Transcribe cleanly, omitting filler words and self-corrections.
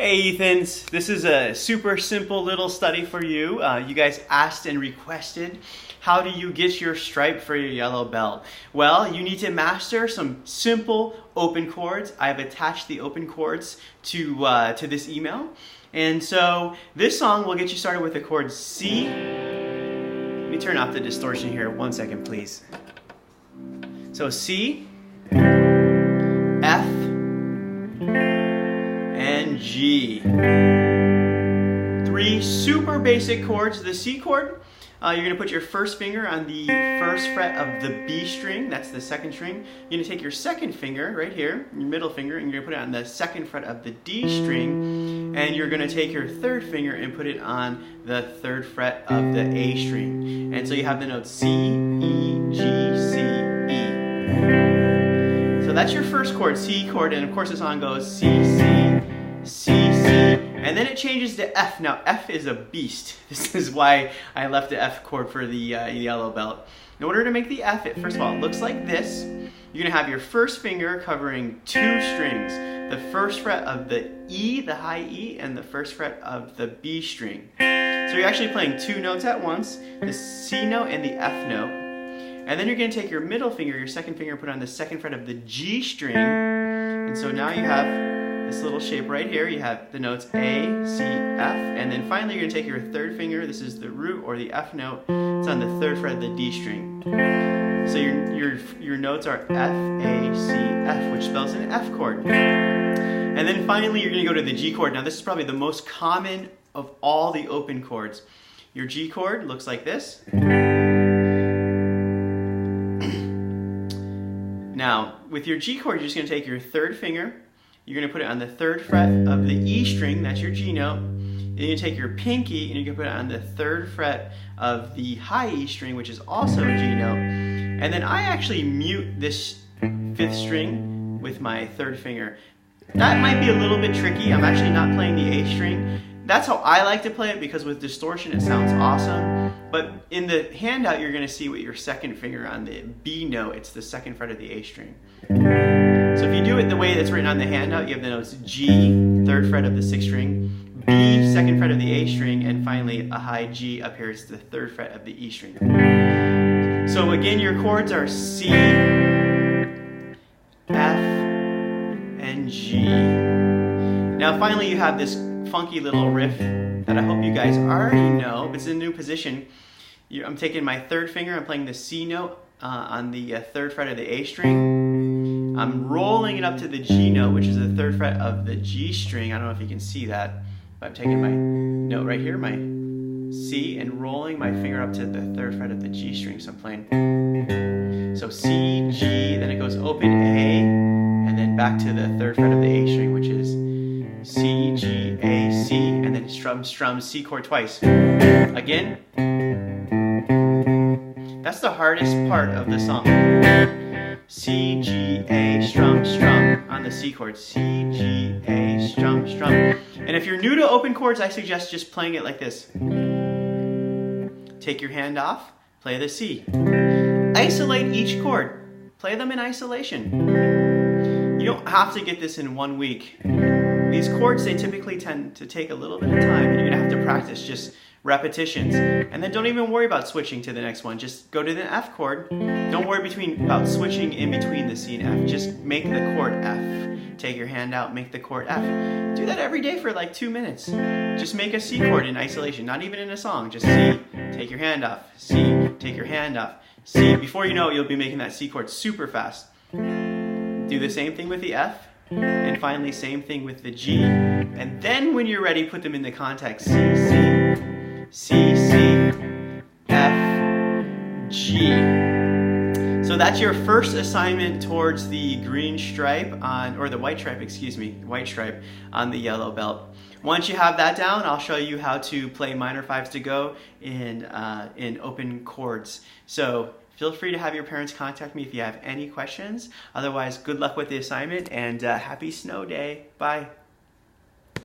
Hey Ethans, this is a super simple little study for you. You guys asked and requested, how do you get your stripe for your yellow belt? Well, you need to master some simple open chords. I've attached the open chords to this email. And so this song will get you started with the chord C. Let me turn off the distortion here 1 second, please. So C, F, and G. Three super basic chords. The C chord, you're going to put your first finger on the first fret of the B string. That's the second string. You're going to take your second finger right here, your middle finger, and you're going to put it on the second fret of the D string. And you're going to take your third finger and put it on the third fret of the A string. And so you have the notes C, E, G, C, E. So that's your first chord, C chord. And of course the song goes C, C, C, C, and then it changes to F. Now F is a beast. This is why I left the F chord for the yellow belt. In order to make the F, first of all, it looks like this. You're gonna have your first finger covering two strings. The first fret of the E, the high E, and the first fret of the B string. So you're actually playing two notes at once, the C note and the F note. And then you're gonna take your middle finger, your second finger, put on the second fret of the G string. And so now you have this little shape right here. You have the notes A, C, F, and then finally you're going to take your third finger. This is the root or the F note. It's on the third fret of the D string. So your notes are F, A, C, F, which spells an F chord. And then finally you're going to go to the G chord. Now this is probably the most common of all the open chords. Your G chord looks like this. Now with your G chord, you're just going to take your third finger. You're going to put it on the third fret of the E string, that's your G note. Then you're going to take your pinky and you're going to put it on the third fret of the high E string, which is also a G note. And then I actually mute this fifth string with my third finger. That might be a little bit tricky. I'm actually not playing the A string. That's how I like to play it because with distortion it sounds awesome. But in the handout you're going to see with your second finger on the B note, it's the second fret of the A string. So if you do it the way that's written on the handout, you have the notes G, third fret of the sixth string, B, second fret of the A string, and finally a high G up here is the third fret of the E string. So again, your chords are C, F, and G. Now finally you have this funky little riff that I hope you guys already know, but it's a new position. I'm taking my third finger, I'm playing the C note on the third fret of the A string. I'm rolling it up to the G note, which is the third fret of the G string. I don't know if you can see that, but I'm taking my note right here, my C, and rolling my finger up to the third fret of the G string. So I'm playing, so C, G, then it goes open A, and then back to the third fret of the A string, which is C, G, A, C, and then strum, C chord twice. Again, that's the hardest part of the song. C, G, A, strum on the C chord. C, G, A, strum. And if you're new to open chords, I suggest just playing it like this. Take your hand off, play the C. Isolate each chord. Play them in isolation. You don't have to get this in 1 week. These chords, they typically tend to take a little bit of time, and you're going to have to practice just repetitions. And then don't even worry about switching to the next one. Just go to the F chord. Don't worry about switching in between the C and F. Just make the chord F. Take your hand out, make the chord F. Do that every day for like 2 minutes. Just make a C chord in isolation, not even in a song. Just C, take your hand off. C, take your hand off. C. Before you know it, you'll be making that C chord super fast. Do the same thing with the F. And finally, same thing with the G. And then when you're ready, put them in the context. C, C, C, C, F, G. So that's your first assignment towards the green stripe or the white stripe, white stripe on the yellow belt. Once you have that down, I'll show you how to play minor fives to go in open chords. So feel free to have your parents contact me if you have any questions. Otherwise, good luck with the assignment and happy snow day. Bye.